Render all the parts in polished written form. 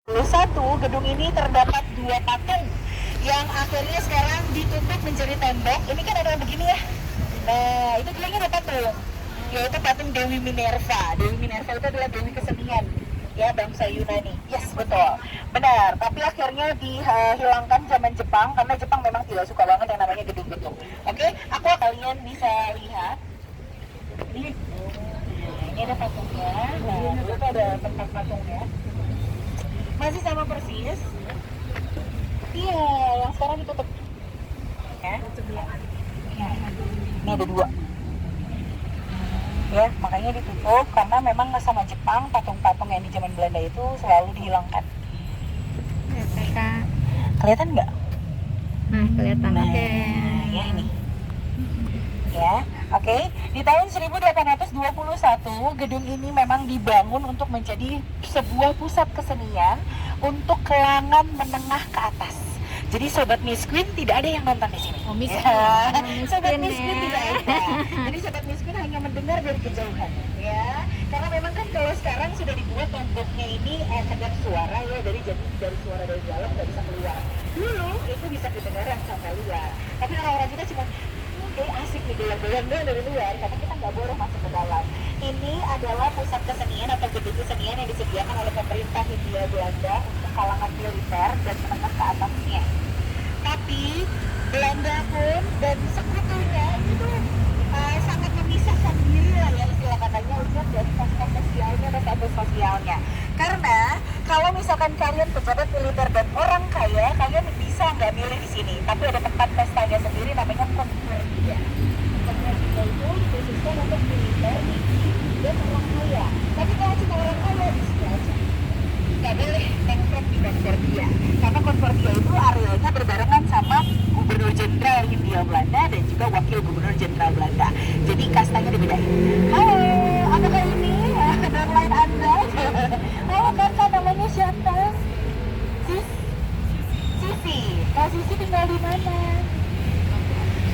satu gedung ini terdapat dua patung yang akhirnya sekarang ditutup menjadi tembok. Ini kan ada begini ya. Nah, itu bilangnya ada patung, yaitu patung Dewi Minerva. Dewi Minerva itu adalah dewi kesenian, ya, bangsa Yunani. Yes, betul, benar. Tapi akhirnya dihilangkan zaman Jepang karena Jepang memang tidak suka banget yang namanya gedung-gedung. Oke, kalian bisa lihat. Ini ada patungnya. Nah, dulu tuh ada tempat patungnya. Masih sama persis. Iya, yang sekarang ditutup. Ya. Ya. Ini ada dua. Ya, makanya ditutup karena memang sama Jepang patung-patung yang di zaman Belanda itu selalu dihilangkan. Kelihatan nggak? Nah, kelihatan. Nah, Oke. ya ini. Ya, oke. Di tahun 1821, gedung ini memang dibangun untuk menjadi sebuah pusat kesenian untuk kalangan menengah ke atas. Jadi Sobat Miss Queen tidak ada yang nonton di sini. Oh, Miss Ya. Queen. Sobat Miss Queen Ya. tidak ada. Jadi Sobat Miss Queen hanya mendengar dari kejauhan, ya. Karena memang kan kalau sekarang sudah dibuat temboknya ini kedap suara, ya, dari suara dari dalam nggak bisa keluar. Dulu itu bisa kedengaran sampai luar. Tapi orang-orang kita cuma asik nih goyang-goyang dari luar karena kita nggak boleh masuk ke dalam. Ini adalah pusat kesenian atau gedung kesenian yang disediakan oleh pemerintah Hindia Belanda untuk kalangan militer dan menengah ke atasnya. Tapi Belanda pun dan sekutunya itu sangat memisahkan diri lah, ya, istilah katanya, untuk dari kasta sosialnya dan status sosialnya. Karena kalau misalkan kalian pejabat militer dan orang kaya, kalian bisa nggak milih di sini. Tapi ada tempat pestanya sendiri namanya Concordia. Concordia itu dikhususkan untuk militer, dan orang kaya. Tapi kalau cuma orang kaya di sini aja. Nggak boleh nongkrong di Concordia. Karena Concordia itu areanya berbarengan sama Gubernur Jenderal Hindia Belanda dan juga Wakil Gubernur Jenderal Belanda. Jadi kastanya dibedain. Halo, apakah ini downline Anda? Halo kakak, namanya siapa? Sisi. Kak Sisi tinggal di mana?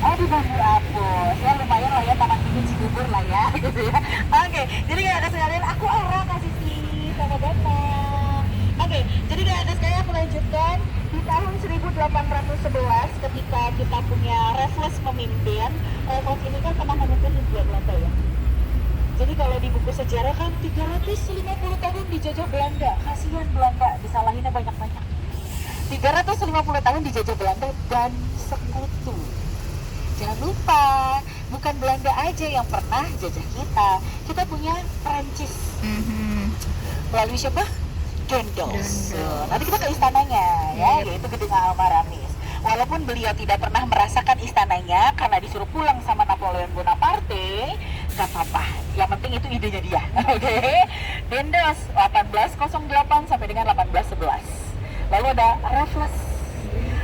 Oh, di Bambu Apus. Ya lumayan lah ya, Taman Mini Cibubur lah ya, gitu ya. Oke, jadi kakak sekalian, aku Ara, Kak Sisi. Selamat datang. Oke, jadi kakak sekalian, aku lanjutkan. Di tahun 1811 ketika kita punya Raffles memimpin, Coach ini kan pernah memimpin Hindia Belanda, ya. Jadi kalau di buku sejarah kan 350 tahun dijajah Belanda. Kasihan Belanda, disalahinnya banyak-banyak. 350 tahun dijajah Belanda dan sekutu. Jangan lupa, bukan Belanda aja yang pernah jajah kita. Kita punya Prancis. Melalui siapa? Dendels. Nanti kita ke istananya, ya, yaitu gedung Almaramis. Walaupun beliau tidak pernah merasakan istananya karena disuruh pulang sama Napoleon Bonaparte, gak apa-apa. Yang penting itu idenya dia. Oke. Dendels 1808 sampai dengan 1811. Lalu ada Raffles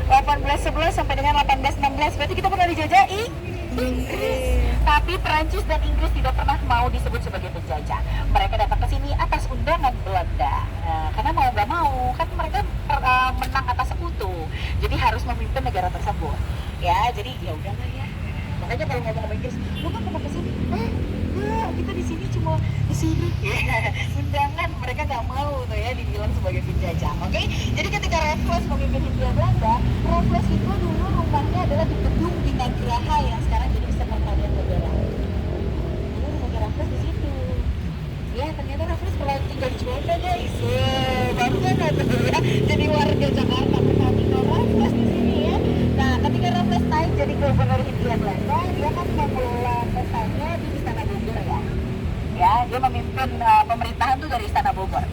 1811 sampai dengan 1816. Berarti kita pernah dijajah Inggris. Tapi Perancis dan Inggris tidak pernah mau disebut sebagai penjajah. Mereka datang ke sini atas undangan Belanda. Nah, karena mau nggak mau kan mereka menang atas sekutu. Jadi harus memimpin negara tersebut. Ya, jadi ya udahlah ya. Makanya kalau ngomong sama Inggris, lu kan pernah ke sini? Enggak, kita di sini cuma di sini. Undangan, mereka nggak mau tuh ya dibilang sebagai penjajah. Oke? Jadi ketika Raffles memimpin Hindia Belanda, Raffles itu dulu rumahnya adalah di gedung Binagraha yang sekarang jadi sekretariat negara. Dulu rumahnya Raffles di situ. Ya, ternyata Raffles pernah tinggal di Juanda, guys. Baru kan ada ya. Jadi warga Jakarta pernah tinggal Raffles di sini ya. Nah, ketika Raffles naik jadi gubernur Hindia Belanda, dia kan mengelola pestanya di Istana Bogor, ya. Ya, dia memimpin pemerintahan tuh dari Istana Bogor.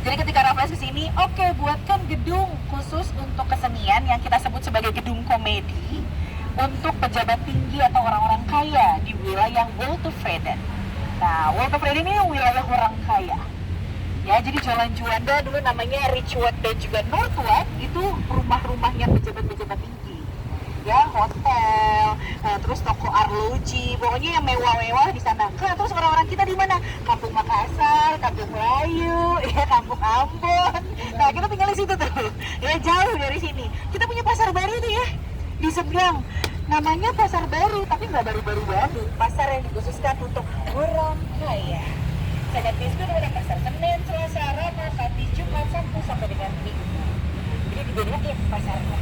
Jadi ketika Raffles kesini, oke, buatkan gedung khusus untuk kesenian yang kita sebut sebagai gedung komedi untuk pejabat tinggi atau orang-orang kaya di wilayah Woltevreden. Nah, Woltevreden ini wilayah orang kaya. Ya, jadi Jalan Juanda dulu namanya Richwood dan juga Northwood, itu rumah-rumahnya pejabat-pejabat tinggi. Ya, hotel, terus toko arloji, pokoknya yang mewah-mewah di sana. Terus orang-orang kita di mana? Kampung Makassar, Kampung Melayu, ya, Kampung Ambon. Nah, kita tinggal di situ tuh. Ya, jauh dari sini. Kita punya pasar baru tuh ya, di seberang. Namanya pasar baru, tapi nggak baru-baru banget. Pasar yang dikhususkan untuk orang kaya. Sobat Miss Queen ada pasar Senin, Selasa, Rabu, Kamis, Jumat, Sabtu, dibedain pasarnya.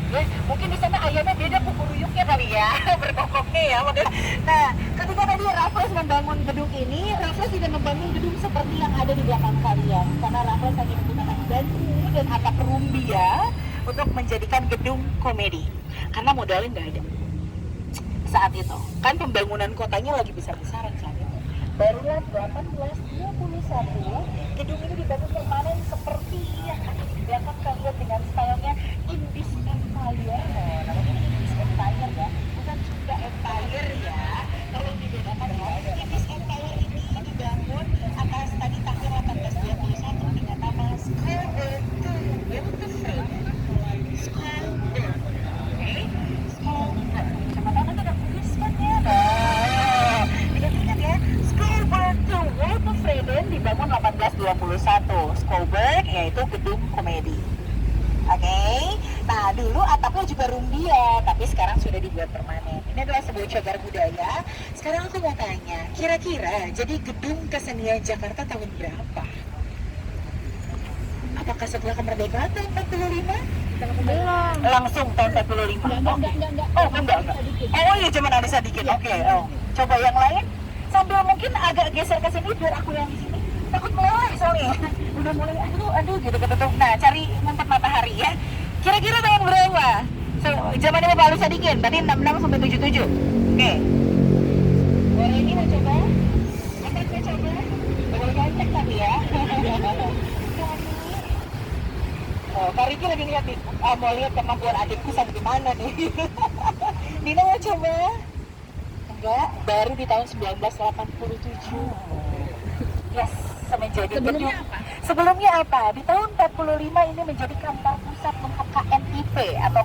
Ya, mungkin di sana ayamnya beda kukuruyuknya kali ya, berkokoknya ya. Nah, ketika tadi Raffles membangun gedung ini, Raffles tidak membangun gedung seperti yang ada di belakang kalian, karena Raffles hanya menggunakan bambu dan atap rumbia untuk menjadikan gedung komedi, karena modalnya nggak ada saat itu. Kan pembangunan kotanya lagi besar-besaran saat itu. Barulah 1821 gedung ini dibangun permanen seperti yang ada di belakang kalian dengan stylenya Indies Empire. Nah, namanya Indies Empire ya, bukan Sunda Empire ya. Kalau dibedakan ya, Indies Empire ini dibangun atas tadi tahun 1821 dengan nama Square Wilfred Square. Oke, Square. Coba kamu tidak tuliskan ya. Nah, ingat ya, Square to Wilfred dibangun 1821. Square yaitu gedung komedi. Oke, nah dulu atapnya juga rumbia, tapi sekarang sudah dibuat permanen. Ini adalah sebuah cagar budaya. Sekarang aku mau tanya, kira-kira jadi gedung kesenian Jakarta tahun berapa? Apakah setelah kemerdekaan tahun 45? Belum. Langsung tahun 45? Enggak. Oh, enggak. Oh iya, cuma ada sedikit. Oke, oh. Coba yang lain. Sambil mungkin agak geser ke sini biar aku yang di sini. Takut mulai soalnya. Udah mulai aduh gitu ketutup. Nah, cari ngumpet matahari ya. Kira-kira tahun berapa? So, zamannya Bapak Alus Sadikin, tadi 66 sampai 77. Oke. Boleh ini mau coba? Akan mau coba? Boleh ganteng tapi ya. Oh, Kak Riki lagi lihat nih. Mau lihat kemampuan adikku sampai gimana nih. Dina mau coba? Enggak, baru di tahun 1987. Yes, menjadi Sebelumnya gedung. apa? Sebelumnya apa? Di tahun 45 ini menjadi kantor pusat untuk KMIP atau